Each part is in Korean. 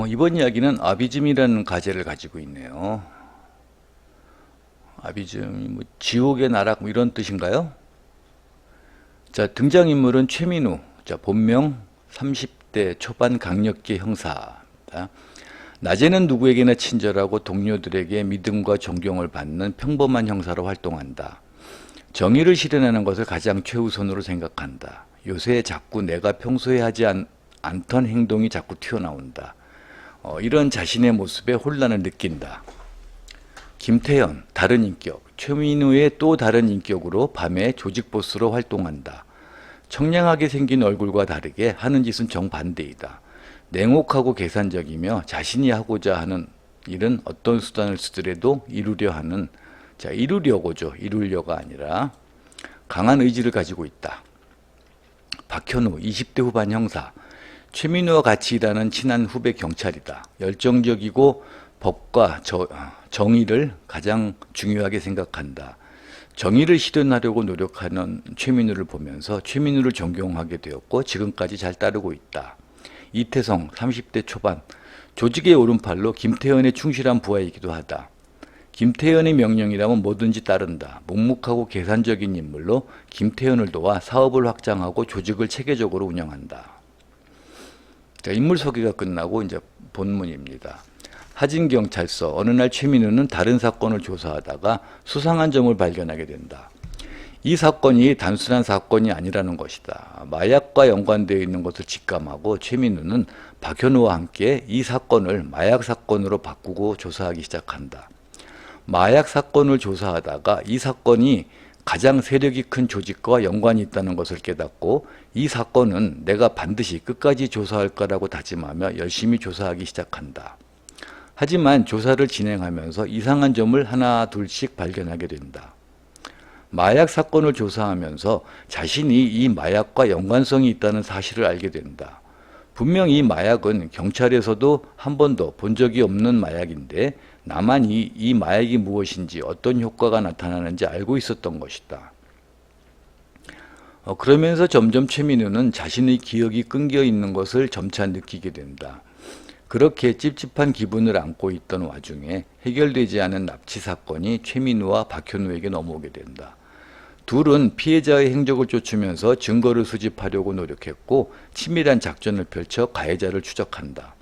이번 이야기는 아비즘이라는 가제를 가지고 있네요. 아비즘이 뭐 지옥의 나락 뭐 이런 뜻인가요? 자, 등장인물은 최민우. 자, 본명 30대 초반 강력계 형사입니다. 낮에는 누구에게나 친절하고 동료들에게 믿음과 존경을 받는 평범한 형사로 활동한다. 정의를 실현하는 것을 가장 최우선으로 생각한다. 요새 자꾸 내가 평소에 하지 않던 행동이 자꾸 튀어나온다. 이런 자신의 모습에 혼란을 느낀다. 김태현, 다른 인격. 최민우의 또 다른 인격으로 밤에 조직 보스로 활동한다. 청량하게 생긴 얼굴과 다르게 하는 짓은 정반대이다. 냉혹하고 계산적이며 자신이 하고자 하는 일은 어떤 수단을 쓰더라도 이루려 하는, 자, 이루려고죠. 이루려가 아니라 강한 의지를 가지고 있다. 박현우, 20대 후반 형사. 최민우와 같이 일하는 친한 후배 경찰이다. 열정적이고 법과 정의를 가장 중요하게 생각한다. 정의를 실현하려고 노력하는 최민우를 보면서 최민우를 존경하게 되었고 지금까지 잘 따르고 있다. 이태성, 30대 초반. 조직의 오른팔로 김태현의 충실한 부하이기도 하다. 김태현의 명령이라면 뭐든지 따른다. 묵묵하고 계산적인 인물로 김태현을 도와 사업을 확장하고 조직을 체계적으로 운영한다. 자, 인물 소개가 끝나고 이제 본문입니다. 하진경찰서. 어느 날 최민우는 다른 사건을 조사하다가 수상한 점을 발견하게 된다. 이 사건이 단순한 사건이 아니라는 것이다. 마약과 연관되어 있는 것을 직감하고 최민우는 박현우와 함께 이 사건을 마약 사건으로 바꾸고 조사하기 시작한다. 마약 사건을 조사하다가 이 사건이 가장 세력이 큰 조직과 연관이 있다는 것을 깨닫고 이 사건은 내가 반드시 끝까지 조사할 거라고 다짐하며 열심히 조사하기 시작한다. 하지만 조사를 진행하면서 이상한 점을 하나 둘씩 발견하게 된다. 마약 사건을 조사하면서 자신이 이 마약과 연관성이 있다는 사실을 알게 된다. 분명 이 마약은 경찰에서도 한 번도 본 적이 없는 마약인데 나만 이 마약이 무엇인지 어떤 효과가 나타나는지 알고 있었던 것이다. 그러면서 점점 최민우는 자신의 기억이 끊겨 있는 것을 점차 느끼게 된다. 그렇게 찝찝한 기분을 안고 있던 와중에 해결되지 않은 납치 사건이 최민우와 박현우에게 넘어오게 된다. 둘은 피해자의 행적을 쫓으면서 증거를 수집하려고 노력했고 치밀한 작전을 펼쳐 가해자를 추적한다.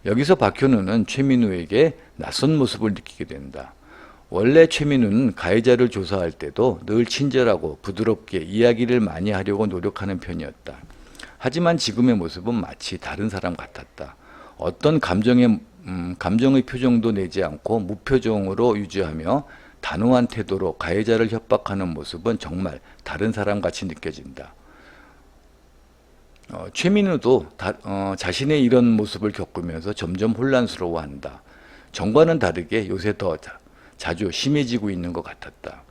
여기서 박현우는 최민우에게 낯선 모습을 느끼게 된다. 원래 최민우는 가해자를 조사할 때도 늘 친절하고 부드럽게 이야기를 많이 하려고 노력하는 편이었다. 하지만 지금의 모습은 마치 다른 사람 같았다. 어떤 감정의 표정도 내지 않고 무표정으로 유지하며 단호한 태도로 가해자를 협박하는 모습은 정말 다른 사람같이 느껴진다. 최민우도 자신의 이런 모습을 겪으면서 점점 혼란스러워한다. 전과는 다르게 요새 더 자주 심해지고 있는 것 같았다.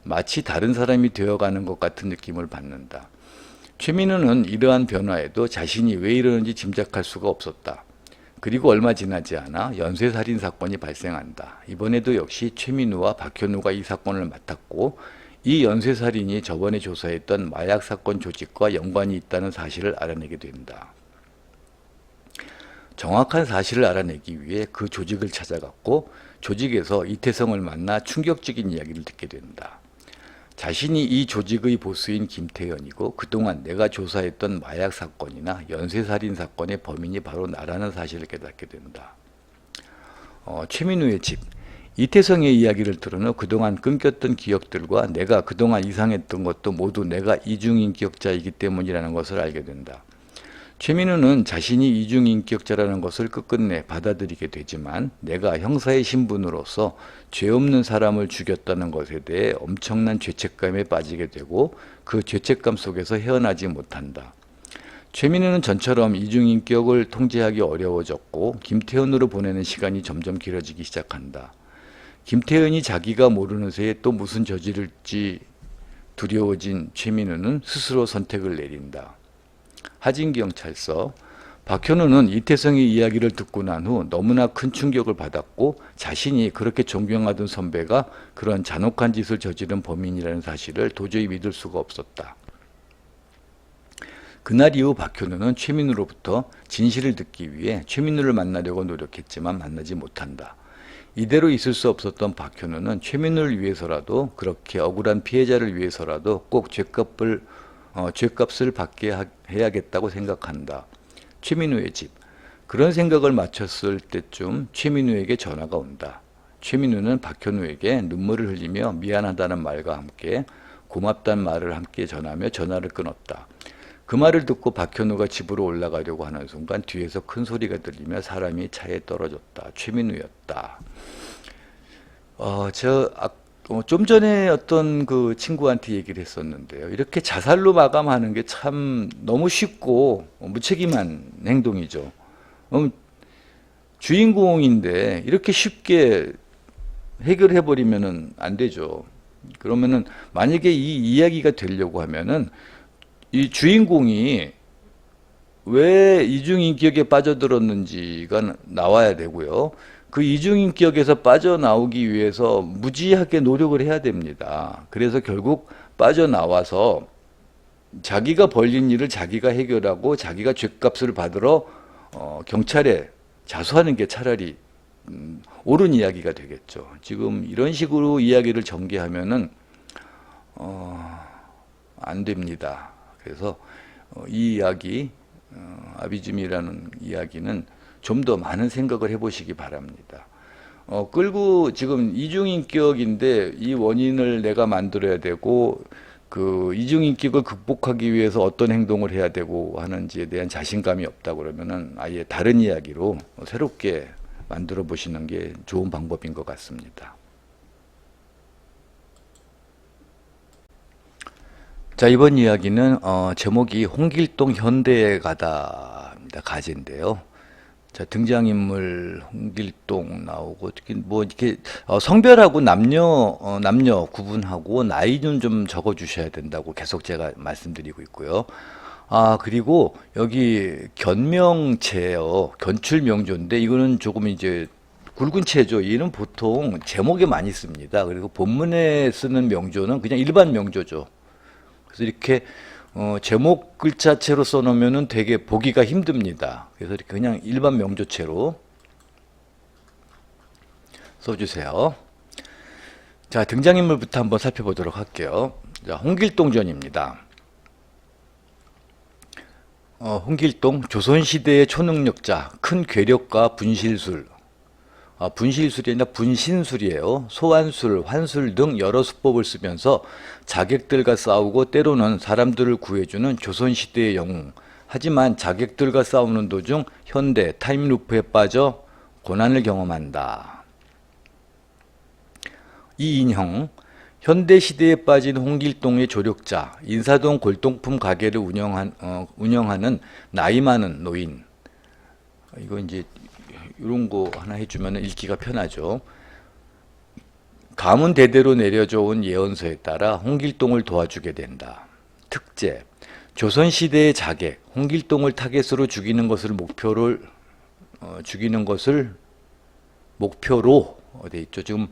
마치 다른 사람이 되어가는 것 같은 느낌을 받는다. 최민우는 이러한 변화에도 자신이 왜 이러는지 짐작할 수가 없었다. 그리고 얼마 지나지 않아 연쇄살인 사건이 발생한다. 이번에도 역시 최민우와 박현우가 이 사건을 맡았고 이 연쇄살인이 저번에 조사했던 마약 사건 조직과 연관이 있다는 사실을 알아내게 된다. 정확한 사실을 알아내기 위해 그 조직을 찾아갔고 조직에서 이태성을 만나 충격적인 이야기를 듣게 된다. 자신이 이 조직의 보스인 김태현이고 그동안 내가 조사했던 마약 사건이나 연쇄살인 사건의 범인이 바로 나라는 사실을 깨닫게 된다. 최민우의 집. 이태성의 이야기를 들은 후 그동안 끊겼던 기억들과 내가 그동안 이상했던 것도 모두 내가 이중인격자이기 때문이라는 것을 알게 된다. 최민우는 자신이 이중인격자라는 것을 끝끝내 받아들이게 되지만 내가 형사의 신분으로서 죄 없는 사람을 죽였다는 것에 대해 엄청난 죄책감에 빠지게 되고 그 죄책감 속에서 헤어나지 못한다. 최민우는 전처럼 이중인격을 통제하기 어려워졌고 김태현으로 보내는 시간이 점점 길어지기 시작한다. 김태현이 자기가 모르는 새에 또 무슨 저지를지 두려워진 최민우는 스스로 선택을 내린다. 하진경찰서. 박현우는 이태성의 이야기를 듣고 난 후 너무나 큰 충격을 받았고 자신이 그렇게 존경하던 선배가 그런 잔혹한 짓을 저지른 범인이라는 사실을 도저히 믿을 수가 없었다. 그날 이후 박현우는 최민우로부터 진실을 듣기 위해 최민우를 만나려고 노력했지만 만나지 못한다. 이대로 있을 수 없었던 박현우는 최민우를 위해서라도, 그렇게 억울한 피해자를 위해서라도 꼭 죄값을 받게 해야겠다고 생각한다. 최민우의 집. 그런 생각을 마쳤을 때쯤 최민우에게 전화가 온다. 최민우는 박현우에게 눈물을 흘리며 미안하다는 말과 함께 고맙다는 말을 함께 전하며 전화를 끊었다. 그 말을 듣고 박현우가 집으로 올라가려고 하는 순간 뒤에서 큰 소리가 들리며 사람이 차에 떨어졌다. 최민우였다. 좀 전에 어떤 그 친구한테 얘기를 했었는데요. 이렇게 자살로 마감하는 게 참 너무 쉽고 무책임한 행동이죠. 주인공인데 이렇게 쉽게 해결해버리면은 안 되죠. 그러면은 만약에 이 이야기가 되려고 하면은 이 주인공이 왜 이중인격에 빠져들었는지가 나와야 되고요. 그 이중인격에서 빠져나오기 위해서 무지하게 노력을 해야 됩니다. 그래서 결국 빠져나와서 자기가 벌린 일을 자기가 해결하고 자기가 죗값을 받으러 경찰에 자수하는 게 차라리 옳은 이야기가 되겠죠. 지금 이런 식으로 이야기를 전개하면은 안 됩니다. 그래서 이 이야기, 아비즘이라는 이야기는 좀 더 많은 생각을 해보시기 바랍니다. 끌고 지금 이중인격인데 이 원인을 내가 만들어야 되고 그 이중인격을 극복하기 위해서 어떤 행동을 해야 되고 하는지에 대한 자신감이 없다 그러면은 아예 다른 이야기로 새롭게 만들어 보시는 게 좋은 방법인 것 같습니다. 자, 이번 이야기는 제목이 홍길동 현대에 가다입니다. 가제인데요. 자, 등장인물 홍길동 나오고 뭐 이렇게 성별하고 남녀 구분하고 나이는 좀 적어 주셔야 된다고 계속 제가 말씀드리고 있고요. 그리고 여기 견명체요. 견출명조인데 이거는 조금 이제 굵은 체죠. 얘는 보통 제목에 많이 씁니다. 그리고 본문에 쓰는 명조는 그냥 일반 명조죠. 그래서 이렇게 제목 글자체로 써놓으면 되게 보기가 힘듭니다. 그래서 이렇게 그냥 일반 명조체로 써주세요. 자, 등장인물부터 한번 살펴보도록 할게요. 자, 홍길동전입니다. 홍길동, 조선시대의 초능력자, 큰 괴력과 분실술. 분실술이 아니라 분신술이에요. 소환술, 환술 등 여러 수법을 쓰면서 자객들과 싸우고 때로는 사람들을 구해주는 조선시대의 영웅. 하지만 자객들과 싸우는 도중 현대 타임루프에 빠져 고난을 경험한다. 이인형, 현대시대에 빠진 홍길동의 조력자, 인사동 골동품 가게를 운영하는 나이 많은 노인. 이거 이제 이런 거 하나 해주면 읽기가 편하죠. 가문 대대로 내려져 온 예언서에 따라 홍길동을 도와주게 된다. 특제, 조선시대의 자객, 홍길동을 타겟으로 죽이는 것을 목표로 돼 있죠. 지금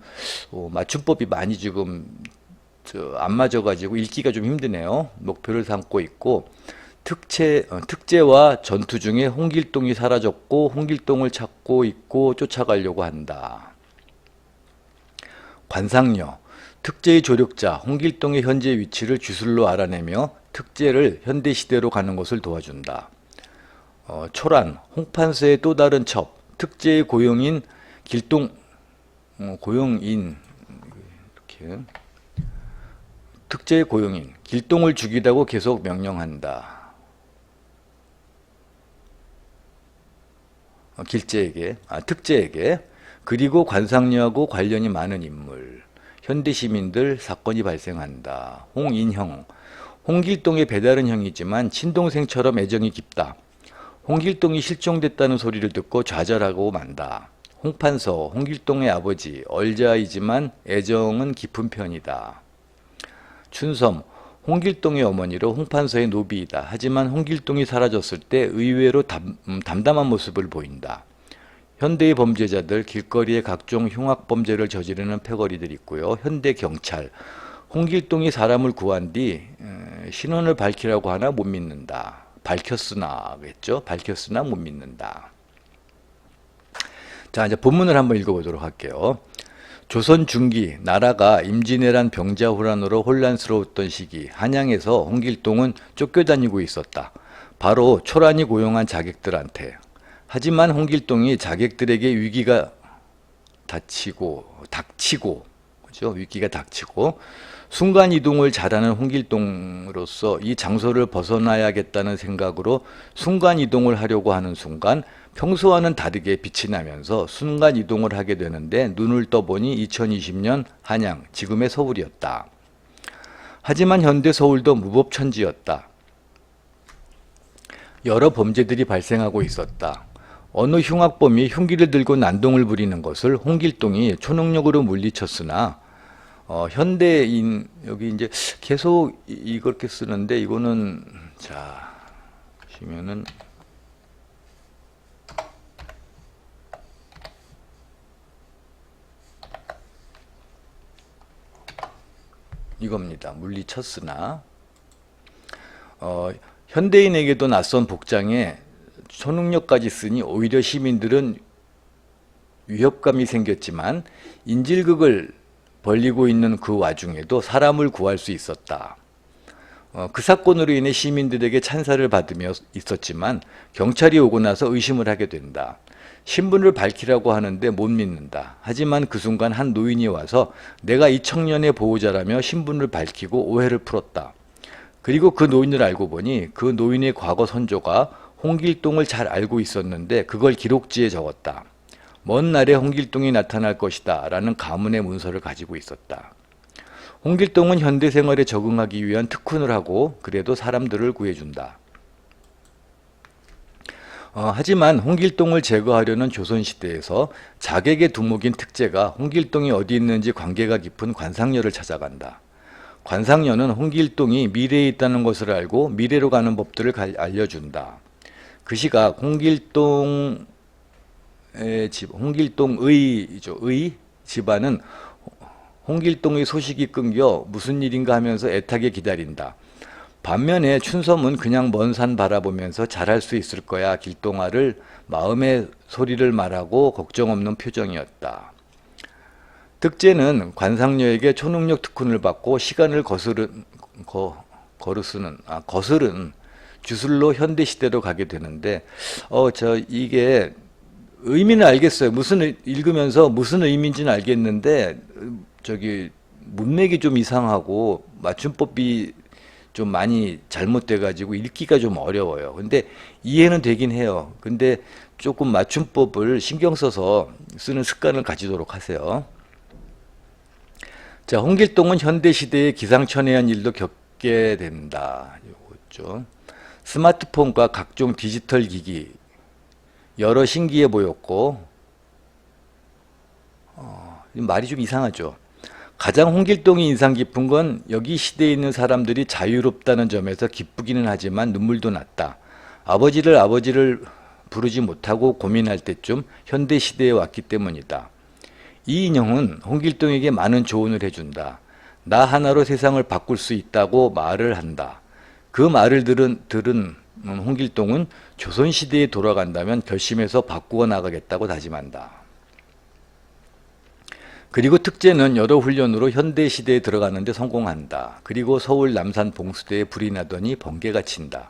맞춤법이 많이 지금 안 맞아가지고 읽기가 좀 힘드네요. 목표를 삼고 있고, 특제와 전투 중에 홍길동이 사라졌고 홍길동을 찾고 있고 쫓아가려고 한다. 관상녀, 특제의 조력자 홍길동의 현재 위치를 주술로 알아내며 특제를 현대시대로 가는 것을 도와준다. 초란, 홍판서의 또 다른 첩, 특제의 고용인 이렇게 특제의 고용인 길동을 죽이라고 계속 명령한다. 특제에게. 그리고 관상녀하고 관련이 많은 인물, 현대시민들, 사건이 발생한다. 홍인형, 홍길동의 배다른 형이지만 친동생처럼 애정이 깊다. 홍길동이 실종됐다는 소리를 듣고 좌절하고 만다. 홍판서, 홍길동의 아버지, 얼자이지만 애정은 깊은 편이다. 춘섬, 홍길동의 어머니로 홍판서의 노비이다. 하지만 홍길동이 사라졌을 때 의외로 담담한 모습을 보인다. 현대의 범죄자들, 길거리에 각종 흉악범죄를 저지르는 패거리들이 있고요. 현대 경찰, 홍길동이 사람을 구한 뒤 신원을 밝히라고 하나 못 믿는다. 밝혔으나겠죠. 밝혔으나 못 믿는다. 자, 이제 본문을 한번 읽어보도록 할게요. 조선 중기 나라가 임진왜란 병자호란으로 혼란스러웠던 시기 한양에서 홍길동은 쫓겨다니고 있었다. 바로 초란이 고용한 자객들한테. 하지만 홍길동이 자객들에게 위기가 닥치고 그죠? 위기가 닥치고 순간이동을 잘하는 홍길동으로서 이 장소를 벗어나야겠다는 생각으로 순간이동을 하려고 하는 순간 평소와는 다르게 빛이 나면서 순간이동을 하게 되는데 눈을 떠보니 2020년 한양, 지금의 서울이었다. 하지만 현대 서울도 무법천지였다. 여러 범죄들이 발생하고 있었다. 어느 흉악범이 흉기를 들고 난동을 부리는 것을 홍길동이 초능력으로 물리쳤으나 현대인 여기 이제 계속 이렇게 쓰는데 이거는 자 보시면은 이겁니다. 물리쳤으나 현대인에게도 낯선 복장에 초능력까지 쓰니 오히려 시민들은 위협감이 생겼지만 인질극을 벌이고 있는 그 와중에도 사람을 구할 수 있었다. 그 사건으로 인해 시민들에게 찬사를 받으며 있었지만 경찰이 오고 나서 의심을 하게 된다. 신분을 밝히라고 하는데 못 믿는다. 하지만 그 순간 한 노인이 와서 내가 이 청년의 보호자라며 신분을 밝히고 오해를 풀었다. 그리고 그 노인을 알고 보니 그 노인의 과거 선조가 홍길동을 잘 알고 있었는데 그걸 기록지에 적었다. 먼 날에 홍길동이 나타날 것이다 라는 가문의 문서를 가지고 있었다. 홍길동은 현대 생활에 적응하기 위한 특훈을 하고 그래도 사람들을 구해준다. 하지만 홍길동을 제거하려는 조선시대에서 자객의 두목인 특제가 홍길동이 어디 있는지 관계가 깊은 관상녀를 찾아간다. 관상녀는 홍길동이 미래에 있다는 것을 알고 미래로 가는 법들을 알려준다. 그 시각 홍길동의 집안은 홍길동의 소식이 끊겨 무슨 일인가 하면서 애타게 기다린다. 반면에 춘섬은 그냥 먼 산 바라보면서 잘할 수 있을 거야 길동아를 마음의 소리를 말하고 걱정 없는 표정이었다. 특제는 관상녀에게 초능력 특훈을 받고 시간을 거스른 주술로 현대시대로 가게 되는데 이게 의미는 알겠어요. 읽으면서 무슨 의미인지는 알겠는데 문맥이 좀 이상하고 맞춤법이 좀 많이 잘못돼 가지고 읽기가 좀 어려워요. 근데 이해는 되긴 해요. 근데 조금 맞춤법을 신경 써서 쓰는 습관을 가지도록 하세요. 자, 홍길동은 현대시대의 기상천외한 일도 겪게 된다. 요거죠. 스마트폰과 각종 디지털 기기 여러 신기해 보였고 말이 좀 이상하죠. 가장 홍길동이 인상 깊은 건 여기 시대에 있는 사람들이 자유롭다는 점에서 기쁘기는 하지만 눈물도 났다. 아버지를 부르지 못하고 고민할 때쯤 현대시대에 왔기 때문이다. 이 인형은 홍길동에게 많은 조언을 해준다. 나 하나로 세상을 바꿀 수 있다고 말을 한다. 그 말을 들은 홍길동은 조선시대에 돌아간다면 결심해서 바꾸어 나가겠다고 다짐한다. 그리고 특제는 여러 훈련으로 현대시대에 들어가는 데 성공한다. 그리고 서울 남산 봉수대에 불이 나더니 번개가 친다.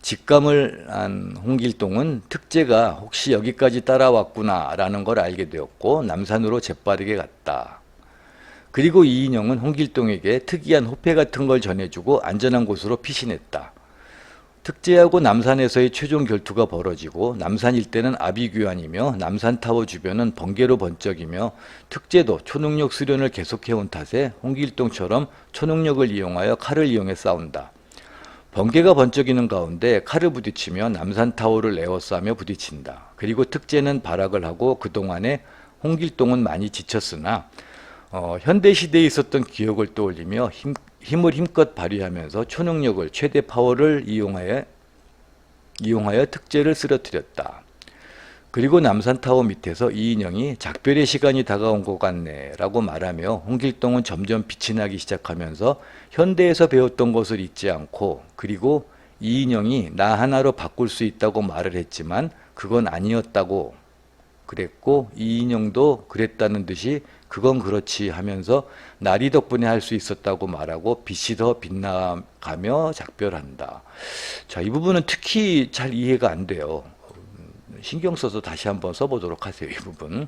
직감을 한 홍길동은 특제가 혹시 여기까지 따라왔구나 라는 걸 알게 되었고 남산으로 재빠르게 갔다. 그리고 이 인형은 홍길동에게 특이한 호패 같은 걸 전해주고 안전한 곳으로 피신했다. 특제하고 남산에서의 최종 결투가 벌어지고 남산 일대는 아비규환이며 남산타워 주변은 번개로 번쩍이며 특제도 초능력 수련을 계속해온 탓에 홍길동처럼 초능력을 이용하여 칼을 이용해 싸운다. 번개가 번쩍이는 가운데 칼을 부딪히며 남산타워를 에워싸며 부딪힌다. 그리고 특제는 발악을 하고 그동안에 홍길동은 많이 지쳤으나 현대시대에 있었던 기억을 떠올리며 힘을 힘껏 발휘하면서 초능력을 최대 파워를 이용하여 특제를 쓰러뜨렸다. 그리고 남산타워 밑에서 이 인형이 작별의 시간이 다가온 것 같네 라고 말하며 홍길동은 점점 빛이 나기 시작하면서 현대에서 배웠던 것을 잊지 않고 그리고 이인영이 나 하나로 바꿀 수 있다고 말을 했지만 그건 아니었다고 그랬고 이인영도 그랬다는 듯이 그건 그렇지 하면서 나리 덕분에 할 수 있었다고 말하고 빛이 더 빛나가며 작별한다. 자, 이 부분은 특히 잘 이해가 안 돼요. 신경 써서 다시 한번 써보도록 하세요. 이 부분.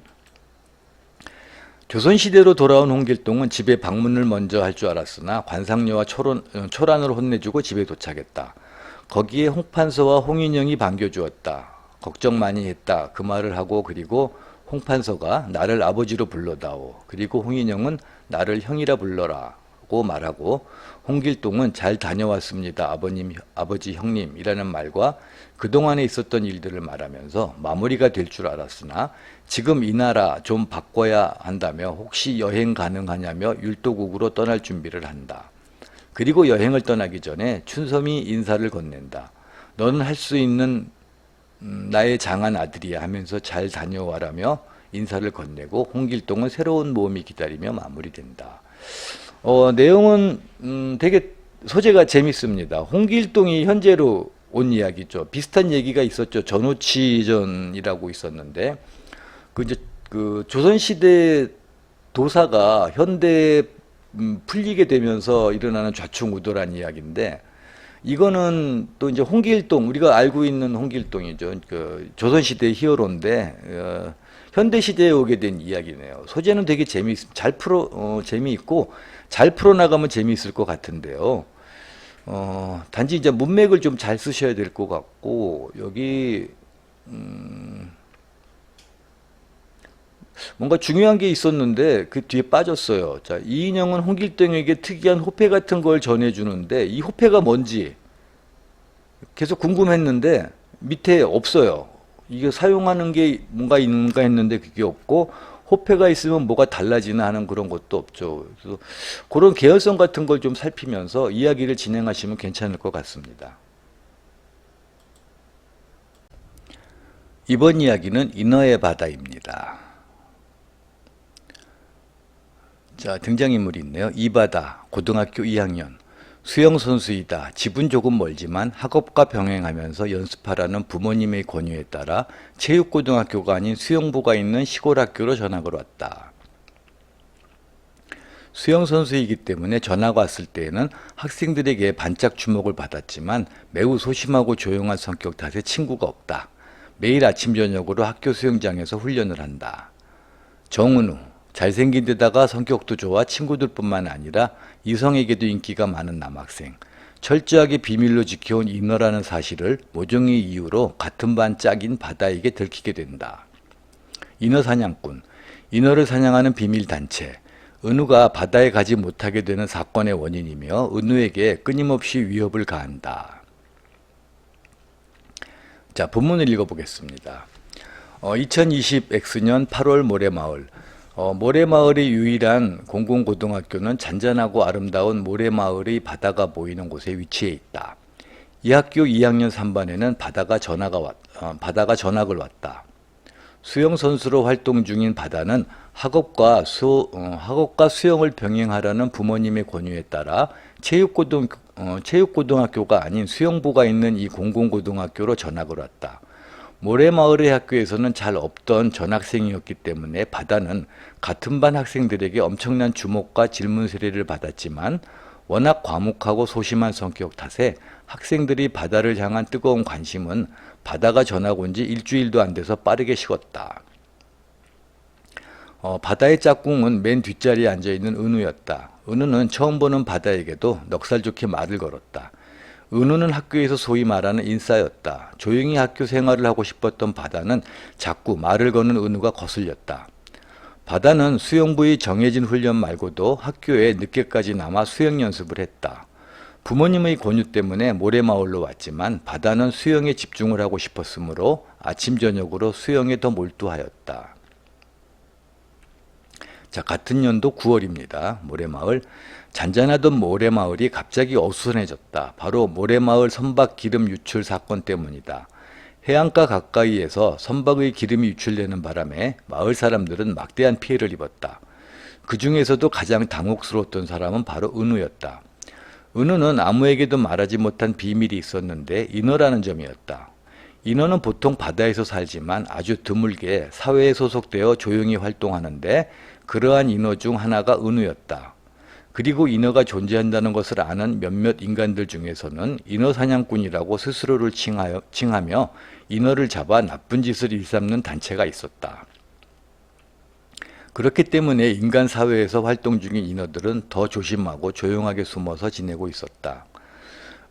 조선시대로 돌아온 홍길동은 집에 방문을 먼저 할 줄 알았으나 관상녀와 초란을 혼내주고 집에 도착했다. 거기에 홍판서와 홍인영이 반겨주었다. 걱정 많이 했다. 그 말을 하고 그리고 홍판서가 나를 아버지로 불러다오. 그리고 홍인영은 나를 형이라 불러라고 말하고 홍길동은 잘 다녀왔습니다. 아버지 형님이라는 말과 그동안에 있었던 일들을 말하면서 마무리가 될 줄 알았으나 지금 이 나라 좀 바꿔야 한다며 혹시 여행 가능하냐며 율도국으로 떠날 준비를 한다. 그리고 여행을 떠나기 전에 춘섬이 인사를 건넨다. 너는 할 수 있는 나의 장한 아들이야 하면서 잘 다녀와라며 인사를 건네고 홍길동은 새로운 모험이 기다리며 마무리된다. 내용은 되게 소재가 재밌습니다. 홍길동이 현재로 온 이야기죠. 비슷한 얘기가 있었죠. 전우치전이라고 있었는데 그 조선시대 도사가 현대에 풀리게 되면서 일어나는 좌충우돌한 이야기인데 이거는 또 이제 홍길동, 우리가 알고 있는 홍길동이죠. 그 조선시대 히어로인데 현대시대에 오게 된 이야기네요. 소재는 되게 재미있고 잘 풀어나가면 재미있을 것 같은데요. 단지 이제 문맥을 좀 잘 쓰셔야 될 것 같고 여기 뭔가 중요한 게 있었는데 그 뒤에 빠졌어요. 자, 이인영은 홍길동에게 특이한 호패 같은 걸 전해주는데 이 호패가 뭔지 계속 궁금했는데 밑에 없어요. 이게 사용하는 게 뭔가 있는가 했는데 그게 없고 호패가 있으면 뭐가 달라지나 하는 그런 것도 없죠. 그래서 그런 계열성 같은 걸 좀 살피면서 이야기를 진행하시면 괜찮을 것 같습니다. 이번 이야기는 인어의 바다입니다. 자, 등장인물이 있네요. 이바다, 고등학교 2학년. 수영선수이다. 집은 조금 멀지만 학업과 병행하면서 연습하라는 부모님의 권유에 따라 체육고등학교가 아닌 수영부가 있는 시골 학교로 전학을 왔다. 수영선수이기 때문에 전학 왔을 때에는 학생들에게 반짝 주목을 받았지만 매우 소심하고 조용한 성격 탓에 친구가 없다. 매일 아침 저녁으로 학교 수영장에서 훈련을 한다. 정은우. 잘생긴 데다가 성격도 좋아 친구들뿐만 아니라 이성에게도 인기가 많은 남학생. 철저하게 비밀로 지켜온 인어라는 사실을 모종의 이유로 같은 반 짝인 바다에게 들키게 된다. 인어 사냥꾼. 인어를 사냥하는 비밀단체. 은우가 바다에 가지 못하게 되는 사건의 원인이며 은우에게 끊임없이 위협을 가한다. 자, 본문을 읽어보겠습니다. 2020 X년 8월 모래마을. 모래마을의 유일한 공공고등학교는 잔잔하고 아름다운 모래마을의 바다가 보이는 곳에 위치해 있다. 이 학교 2학년 3반에는 바다가 전학을 왔다. 수영선수로 활동 중인 바다는 학업과 수영을 병행하라는 부모님의 권유에 따라 체육고등학교가 아닌 수영부가 있는 이 공공고등학교로 전학을 왔다. 모래마을의 학교에서는 잘 없던 전학생이었기 때문에 바다는 같은 반 학생들에게 엄청난 주목과 질문 세례를 받았지만 워낙 과묵하고 소심한 성격 탓에 학생들이 바다를 향한 뜨거운 관심은 바다가 전학 온 지 일주일도 안 돼서 빠르게 식었다. 바다의 짝꿍은 맨 뒷자리에 앉아있는 은우였다. 은우는 처음 보는 바다에게도 넉살 좋게 말을 걸었다. 은우는 학교에서 소위 말하는 인싸였다. 조용히 학교 생활을 하고 싶었던 바다는 자꾸 말을 거는 은우가 거슬렸다. 바다는 수영부의 정해진 훈련 말고도 학교에 늦게까지 남아 수영 연습을 했다. 부모님의 권유 때문에 모래마을로 왔지만 바다는 수영에 집중을 하고 싶었으므로 아침 저녁으로 수영에 더 몰두하였다. 자, 같은 연도 9월입니다. 모래마을. 잔잔하던 모래마을이 갑자기 어수선해졌다. 바로 모래마을 선박 기름 유출 사건 때문이다. 해안가 가까이에서 선박의 기름이 유출되는 바람에 마을 사람들은 막대한 피해를 입었다. 그 중에서도 가장 당혹스러웠던 사람은 바로 은우였다. 은우는 아무에게도 말하지 못한 비밀이 있었는데 인어라는 점이었다. 인어는 보통 바다에서 살지만 아주 드물게 사회에 소속되어 조용히 활동하는데 그러한 인어 중 하나가 은우였다. 그리고 인어가 존재한다는 것을 아는 몇몇 인간들 중에서는 인어 사냥꾼이라고 스스로를 칭하며 인어를 잡아 나쁜 짓을 일삼는 단체가 있었다. 그렇기 때문에 인간 사회에서 활동 중인 인어들은 더 조심하고 조용하게 숨어서 지내고 있었다.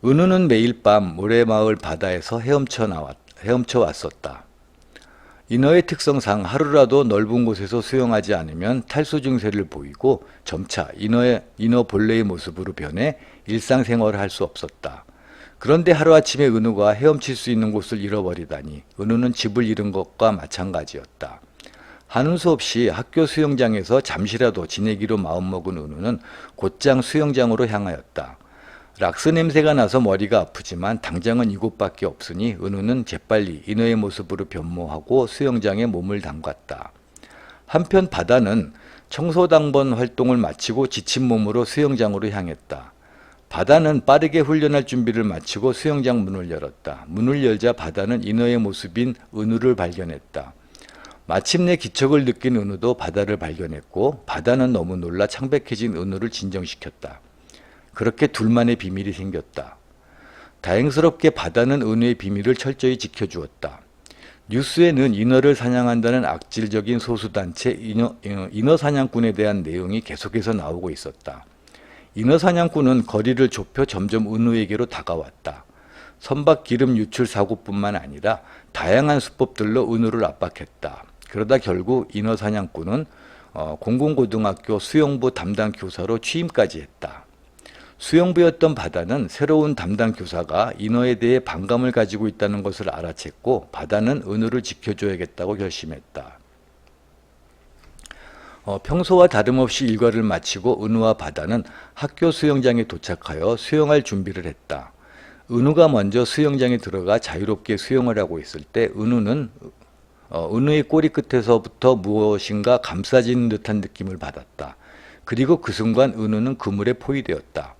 은우는 매일 밤 모래마을 바다에서 헤엄쳐 왔었다. 인어의 특성상 하루라도 넓은 곳에서 수영하지 않으면 탈수 증세를 보이고 점차 인어 본래의 모습으로 변해 일상생활을 할 수 없었다. 그런데 하루아침에 은우가 헤엄칠 수 있는 곳을 잃어버리다니 은우는 집을 잃은 것과 마찬가지였다. 하는 수 없이 학교 수영장에서 잠시라도 지내기로 마음먹은 은우는 곧장 수영장으로 향하였다. 락스 냄새가 나서 머리가 아프지만 당장은 이곳밖에 없으니 은우는 재빨리 인어의 모습으로 변모하고 수영장에 몸을 담갔다. 한편 바다는 청소당번 활동을 마치고 지친 몸으로 수영장으로 향했다. 바다는 빠르게 훈련할 준비를 마치고 수영장 문을 열었다. 문을 열자 바다는 인어의 모습인 은우를 발견했다. 마침내 기척을 느낀 은우도 바다를 발견했고 바다는 너무 놀라 창백해진 은우를 진정시켰다. 그렇게 둘만의 비밀이 생겼다. 다행스럽게 바다는 은우의 비밀을 철저히 지켜주었다. 뉴스에는 인어를 사냥한다는 악질적인 소수단체 인어 사냥꾼에 대한 내용이 계속해서 나오고 있었다. 인어 사냥꾼은 거리를 좁혀 점점 은우에게로 다가왔다. 선박 기름 유출 사고뿐만 아니라 다양한 수법들로 은우를 압박했다. 그러다 결국 인어 사냥꾼은 공공고등학교 수영부 담당 교사로 취임까지 했다. 수영부였던 바다는 새로운 담당 교사가 인어에 대해 반감을 가지고 있다는 것을 알아챘고 바다는 은우를 지켜줘야겠다고 결심했다. 평소와 다름없이 일과를 마치고 은우와 바다는 학교 수영장에 도착하여 수영할 준비를 했다. 은우가 먼저 수영장에 들어가 자유롭게 수영을 하고 있을 때 은우의 꼬리 끝에서부터 무엇인가 감싸지는 듯한 느낌을 받았다. 그리고 그 순간 은우는 그물에 포위되었다.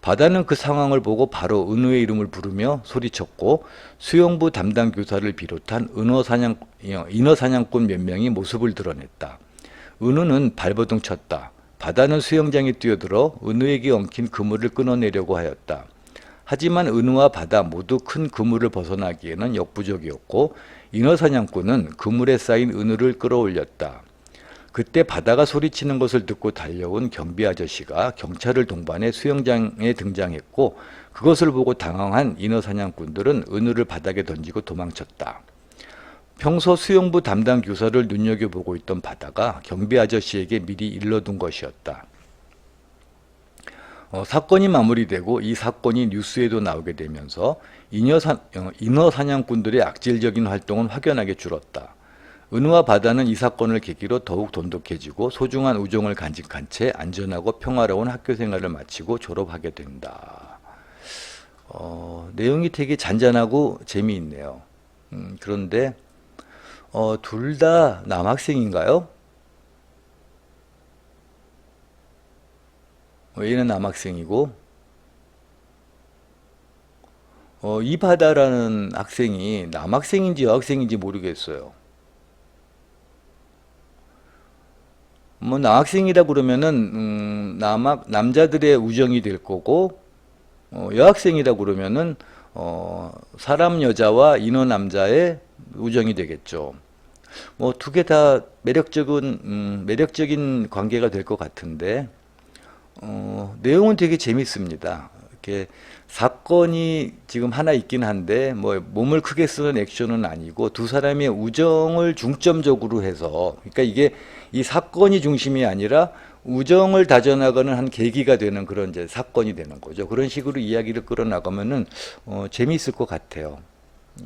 바다는 그 상황을 보고 바로 은우의 이름을 부르며 소리쳤고 수영부 담당 교사를 비롯한 인어 사냥꾼 몇 명이 모습을 드러냈다. 은우는 발버둥 쳤다. 바다는 수영장에 뛰어들어 은우에게 엉킨 그물을 끊어내려고 하였다. 하지만 은우와 바다 모두 큰 그물을 벗어나기에는 역부족이었고 인어 사냥꾼은 그물에 쌓인 은우를 끌어올렸다. 그때 바다가 소리치는 것을 듣고 달려온 경비 아저씨가 경찰을 동반해 수영장에 등장했고 그것을 보고 당황한 인어 사냥꾼들은 은우를 바닥에 던지고 도망쳤다. 평소 수영부 담당 교사를 눈여겨보고 있던 바다가 경비 아저씨에게 미리 일러둔 것이었다. 사건이 마무리되고 이 사건이 뉴스에도 나오게 되면서 인어 사냥꾼들의 악질적인 활동은 확연하게 줄었다. 은우와 바다는 이 사건을 계기로 더욱 돈독해지고 소중한 우정을 간직한 채 안전하고 평화로운 학교 생활을 마치고 졸업하게 된다. 내용이 되게 잔잔하고 재미있네요. 그런데 둘 다 남학생인가요? 얘는 남학생이고 이 바다라는 학생이 남학생인지 여학생인지 모르겠어요. 뭐 남학생이라 그러면은 남자들의 우정이 될 거고 여학생이라 그러면은 사람 여자와 인어 남자의 우정이 되겠죠. 뭐 두 개 다 매력적인 관계가 될 것 같은데 내용은 되게 재밌습니다. 이렇게 사건이 지금 하나 있긴 한데 뭐 몸을 크게 쓰는 액션은 아니고 두 사람의 우정을 중점적으로 해서 그러니까 이게 이 사건이 중심이 아니라 우정을 다져나가는 한 계기가 되는 그런 이제 사건이 되는 거죠. 그런 식으로 이야기를 끌어나가면은 재미있을 것 같아요.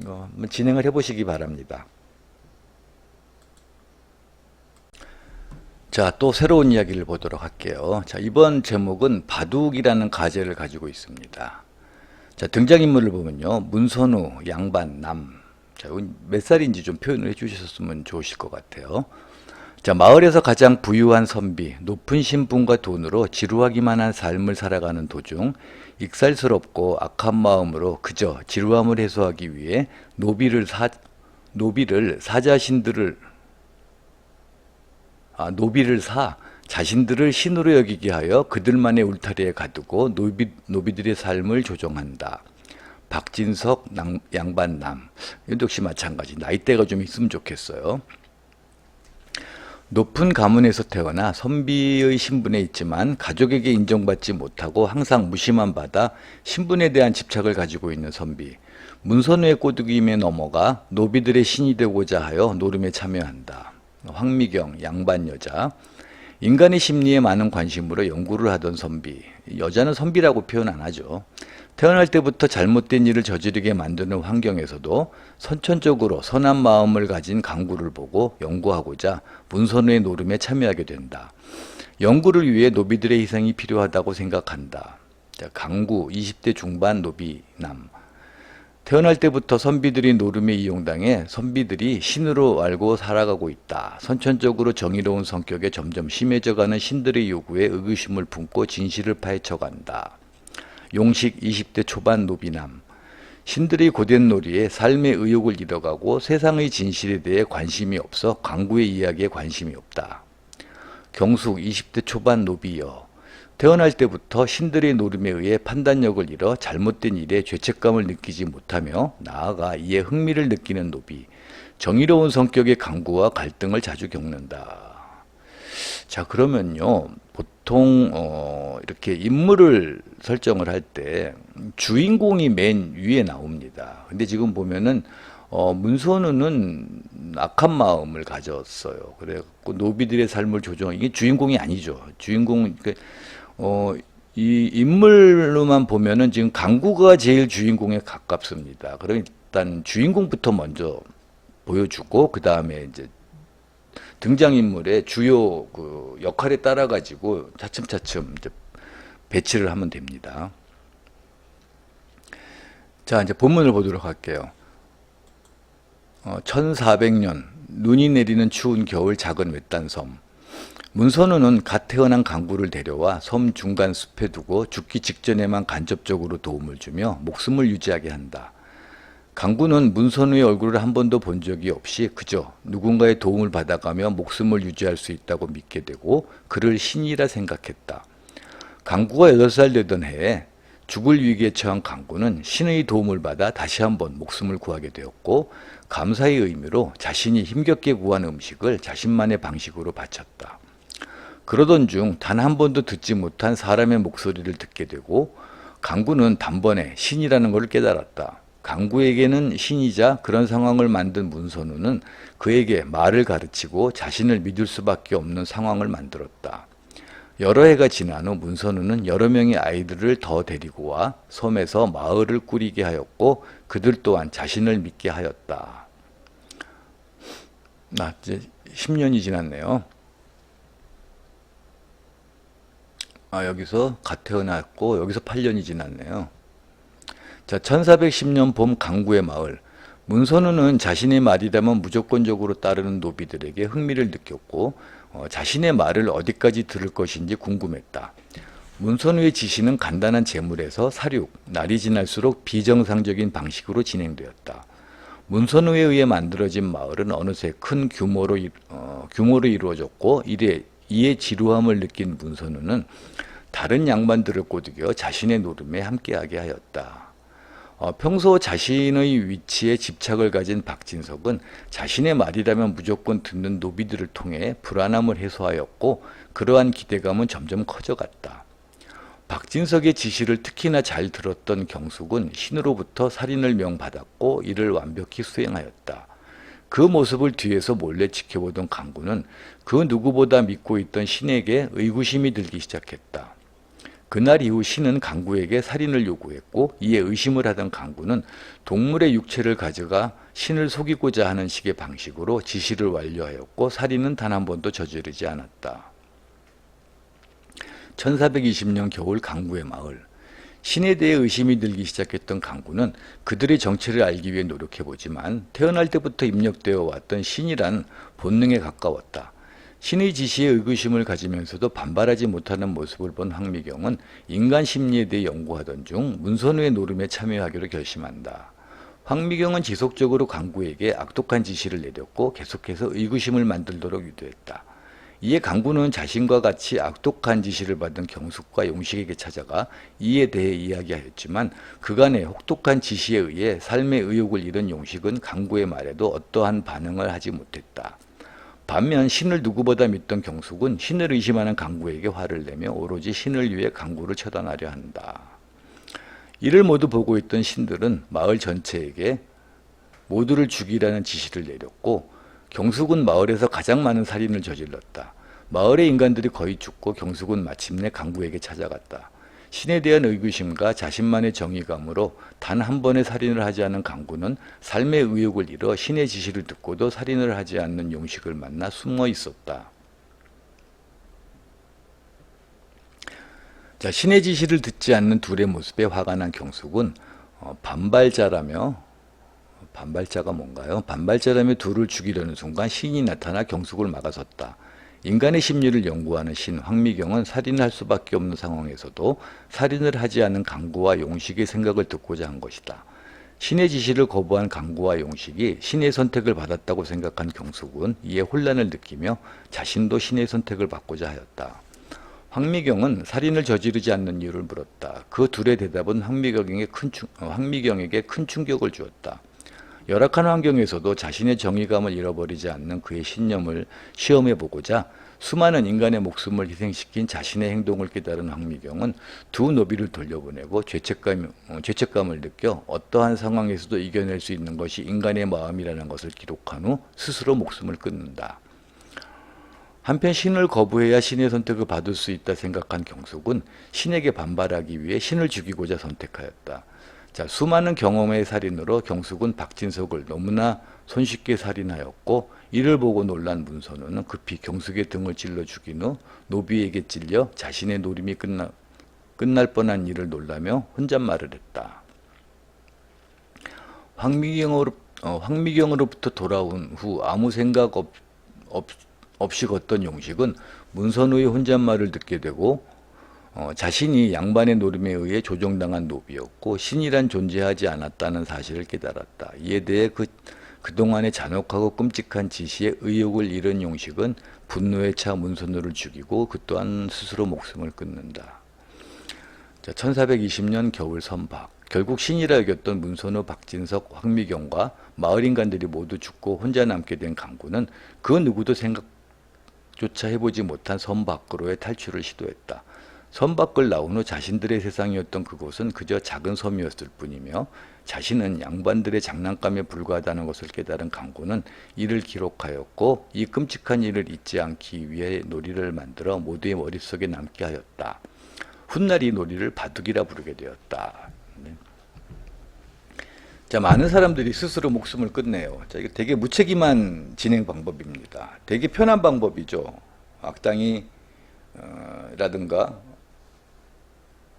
한번 진행을 해보시기 바랍니다. 자, 또 새로운 이야기를 보도록 할게요. 자, 이번 제목은 바둑이라는 가제를 가지고 있습니다. 자, 등장인물을 보면요. 문선우, 양반, 남. 자, 몇 살인지 좀 표현을 해주셨으면 좋으실 것 같아요. 자, 마을에서 가장 부유한 선비, 높은 신분과 돈으로 지루하기만 한 삶을 살아가는 도중 익살스럽고 악한 마음으로 그저 지루함을 해소하기 위해 노비를 사 자신들을 노비를 사 자신들을 신으로 여기게 하여 그들만의 울타리에 가두고 노비들의 삶을 조종한다. 박진석, 양반남. 이것도 역시 마찬가지. 나이대가 좀 있으면 좋겠어요. 높은 가문에서 태어나 선비의 신분에 있지만 가족에게 인정받지 못하고 항상 무시만 받아 신분에 대한 집착을 가지고 있는 선비. 문선우의 꼬드김에 넘어가 노비들의 신이 되고자 하여 노름에 참여한다. 황미경, 양반 여자. 인간의 심리에 많은 관심으로 연구를 하던 선비. 여자는 선비라고 표현 안 하죠. 태어날 때부터 잘못된 일을 저지르게 만드는 환경에서도 선천적으로 선한 마음을 가진 강구를 보고 연구하고자 문선우의 노름에 참여하게 된다. 연구를 위해 노비들의 희생이 필요하다고 생각한다. 강구 20대 중반 노비남. 태어날 때부터 선비들이 노름에 이용당해 선비들이 신으로 알고 살아가고 있다. 선천적으로 정의로운 성격에 점점 심해져가는 신들의 요구에 의구심을 품고 진실을 파헤쳐간다. 용식 20대 초반 노비남. 신들의 고된 놀이에 삶의 의욕을 잃어가고 세상의 진실에 대해 관심이 없어 강구의 이야기에 관심이 없다. 경숙 20대 초반 노비여. 태어날 때부터 신들의 노름에 의해 판단력을 잃어 잘못된 일에 죄책감을 느끼지 못하며 나아가 이에 흥미를 느끼는 노비. 정의로운 성격의 강구와 갈등을 자주 겪는다. 자, 그러면요, 보통 이렇게 인물을 설정을 할 때 주인공이 맨 위에 나옵니다. 근데 지금 보면은 문선우는 악한 마음을 가졌어요. 그래갖고 노비들의 삶을 조정, 이게 주인공이 아니죠. 주인공, 이 인물로만 보면은 지금 강구가 제일 주인공에 가깝습니다. 그럼 일단 주인공부터 먼저 보여주고 그 다음에 이제 등장인물의 주요 그 역할에 따라 가지고 차츰차츰 이제 배치를 하면 됩니다. 자, 이제 본문을 보도록 할게요. 1400년 눈이 내리는 추운 겨울 작은 외딴 섬. 문선우는 갓 태어난 강구를 데려와 섬 중간 숲에 두고 죽기 직전에만 간접적으로 도움을 주며 목숨을 유지하게 한다. 강구는 문선우의 얼굴을 한 번도 본 적이 없이 그저 누군가의 도움을 받아가며 목숨을 유지할 수 있다고 믿게 되고 그를 신이라 생각했다. 강구가 8살 되던 해에 죽을 위기에 처한 강구는 신의 도움을 받아 다시 한번 목숨을 구하게 되었고 감사의 의미로 자신이 힘겹게 구한 음식을 자신만의 방식으로 바쳤다. 그러던 중 단 한 번도 듣지 못한 사람의 목소리를 듣게 되고 강구는 단번에 신이라는 것을 깨달았다. 강구에게는 신이자 그런 상황을 만든 문선우는 그에게 말을 가르치고 자신을 믿을 수밖에 없는 상황을 만들었다. 여러 해가 지난 후 문선우는 여러 명의 아이들을 더 데리고 와 섬에서 마을을 꾸리게 하였고 그들 또한 자신을 믿게 하였다. 이제 10년이 지났네요. 여기서 갓 태어났고 여기서 8년이 지났네요. 자, 1410년 봄 강구의 마을. 문선우는 자신의 말이라면 무조건적으로 따르는 노비들에게 흥미를 느꼈고 자신의 말을 어디까지 들을 것인지 궁금했다. 문선우의 지시는 간단한 제물에서 사륙, 날이 지날수록 비정상적인 방식으로 진행되었다. 문선우에 의해 만들어진 마을은 어느새 큰 규모로 이루어졌고 이에 지루함을 느낀 문선우는 다른 양반들을 꼬드겨 자신의 노름에 함께하게 하였다. 평소 자신의 위치에 집착을 가진 박진석은 자신의 말이라면 무조건 듣는 노비들을 통해 불안함을 해소하였고 그러한 기대감은 점점 커져갔다. 박진석의 지시를 특히나 잘 들었던 경숙은 신으로부터 살인을 명받았고 이를 완벽히 수행하였다. 그 모습을 뒤에서 몰래 지켜보던 강구는 그 누구보다 믿고 있던 신에게 의구심이 들기 시작했다. 그날 이후 신은 강구에게 살인을 요구했고 이에 의심을 하던 강구는 동물의 육체를 가져가 신을 속이고자 하는 식의 방식으로 지시를 완료하였고 살인은 단 한 번도 저지르지 않았다. 1420년 겨울 강구의 마을. 신에 대해 의심이 들기 시작했던 강구는 그들의 정체를 알기 위해 노력해보지만 태어날 때부터 입력되어 왔던 신이란 본능에 가까웠다. 신의 지시에 의구심을 가지면서도 반발하지 못하는 모습을 본 황미경은 인간 심리에 대해 연구하던 중 문선우의 노름에 참여하기로 결심한다. 황미경은 지속적으로 강구에게 악독한 지시를 내렸고 계속해서 의구심을 만들도록 유도했다. 이에 강구는 자신과 같이 악독한 지시를 받은 경숙과 용식에게 찾아가 이에 대해 이야기하였지만 그간의 혹독한 지시에 의해 삶의 의욕을 잃은 용식은 강구의 말에도 어떠한 반응을 하지 못했다. 반면 신을 누구보다 믿던 경숙은 신을 의심하는 강구에게 화를 내며 오로지 신을 위해 강구를 처단하려 한다. 이를 모두 보고 있던 신들은 마을 전체에게 모두를 죽이라는 지시를 내렸고 경숙은 마을에서 가장 많은 살인을 저질렀다. 마을의 인간들이 거의 죽고 경숙은 마침내 강구에게 찾아갔다. 신에 대한 의구심과 자신만의 정의감으로 단 한 번의 살인을 하지 않은 강구는 삶의 의욕을 잃어 신의 지시를 듣고도 살인을 하지 않는 용식을 만나 숨어 있었다. 자, 신의 지시를 듣지 않는 둘의 모습에 화가 난 경숙은 반발자가 뭔가요? 반발자라며 둘을 죽이려는 순간 신이 나타나 경숙을 막아섰다. 인간의 심리를 연구하는 신 황미경은 살인을 할 수밖에 없는 상황에서도 살인을 하지 않은 강구와 용식의 생각을 듣고자 한 것이다. 신의 지시를 거부한 강구와 용식이 신의 선택을 받았다고 생각한 경숙은 이에 혼란을 느끼며 자신도 신의 선택을 받고자 하였다. 황미경은 살인을 저지르지 않는 이유를 물었다. 그 둘의 대답은 황미경에게 큰 충격을 주었다. 열악한 환경에서도 자신의 정의감을 잃어버리지 않는 그의 신념을 시험해보고자 수많은 인간의 목숨을 희생시킨 자신의 행동을 깨달은 황미경은 두 노비를 돌려보내고 죄책감을 느껴 어떠한 상황에서도 이겨낼 수 있는 것이 인간의 마음이라는 것을 기록한 후 스스로 목숨을 끊는다. 한편 신을 거부해야 신의 선택을 받을 수 있다 생각한 경숙은 신에게 반발하기 위해 신을 죽이고자 선택하였다. 자, 수많은 경험의 살인으로 경숙은 박진석을 너무나 손쉽게 살인하였고 이를 보고 놀란 문선우는 급히 경숙의 등을 찔러 죽인 후 노비에게 찔려 자신의 노림이 끝날 뻔한 일을 놀라며 혼잣말을 했다. 황미경으로부터 돌아온 후 아무 생각 없이 걷던 용식은 문선우의 혼잣말을 듣게 되고 자신이 양반의 노름에 의해 조종당한 노비였고 신이란 존재하지 않았다는 사실을 깨달았다. 이에 대해 그동안의 잔혹하고 끔찍한 지시에 의욕을 잃은 용식은 분노에 차 문선우를 죽이고 그 또한 스스로 목숨을 끊는다. 자, 1420년 겨울 선박. 결국 신이라 여겼던 문선우, 박진석, 황미경과 마을 인간들이 모두 죽고 혼자 남게 된 강구는 그 누구도 생각조차 해보지 못한 섬 밖으로의 탈출을 시도했다. 섬 밖을 나온 후 자신들의 세상이었던 그곳은 그저 작은 섬이었을 뿐이며 자신은 양반들의 장난감에 불과하다는 것을 깨달은 강구는 이를 기록하였고 이 끔찍한 일을 잊지 않기 위해 놀이를 만들어 모두의 머릿속에 남게 하였다. 훗날 이 놀이를 바둑이라 부르게 되었다. 네. 자, 많은 사람들이 스스로 목숨을 끊네요. 자, 이거 되게 무책임한 진행 방법입니다. 되게 편한 방법이죠. 악당이 라든가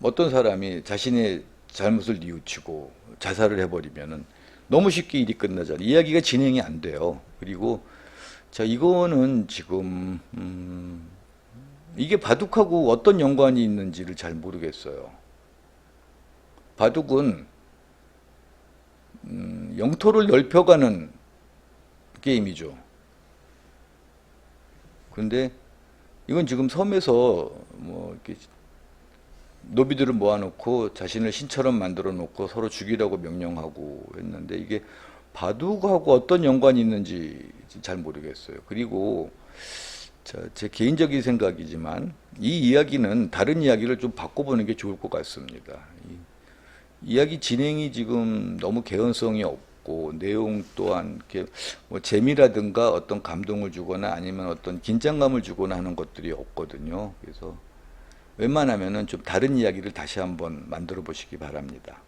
어떤 사람이 자신의 잘못을 뉘우치고 자살을 해버리면은 너무 쉽게 일이 끝나잖아요. 이야기가 진행이 안 돼요. 그리고 자, 이거는 지금 이게 바둑하고 어떤 연관이 있는지를 잘 모르겠어요. 바둑은 영토를 넓혀가는 게임이죠. 근데 이건 지금 섬에서 뭐 이렇게 노비들을 모아놓고 자신을 신처럼 만들어 놓고 서로 죽이라고 명령하고 했는데 이게 바둑하고 어떤 연관이 있는지 잘 모르겠어요. 그리고 제 개인적인 생각이지만 이 이야기는 다른 이야기를 좀 바꿔보는 게 좋을 것 같습니다. 이야기 진행이 지금 너무 개연성이 없고 내용 또한 이렇게 뭐 재미라든가 어떤 감동을 주거나 아니면 어떤 긴장감을 주거나 하는 것들이 없거든요. 그래서 웬만하면은 좀 다른 이야기를 다시 한번 만들어 보시기 바랍니다.